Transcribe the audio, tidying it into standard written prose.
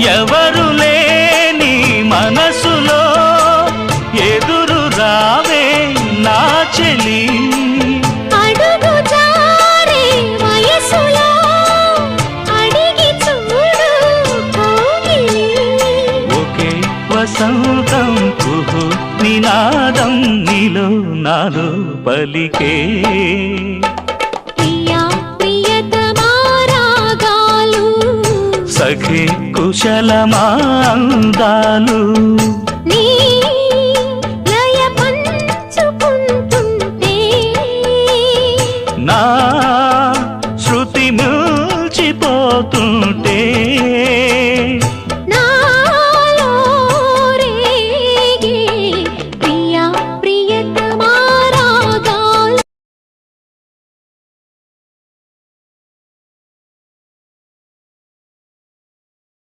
ఎవరు లేని మనసులో ఎదురు రావే నా చెలి అడుగు జారే వయసులో అడిగి చూడు కోగిలి ఒకే వసంతం కుహు నినాదం నీలో నాలో పలికే ప్రియా ప్రియతమా రాగాలు సఖి కుశలమా అందాలు నీ లయ పంచుకుంటుంటే నా శృతి మిల్చిపోతుంటే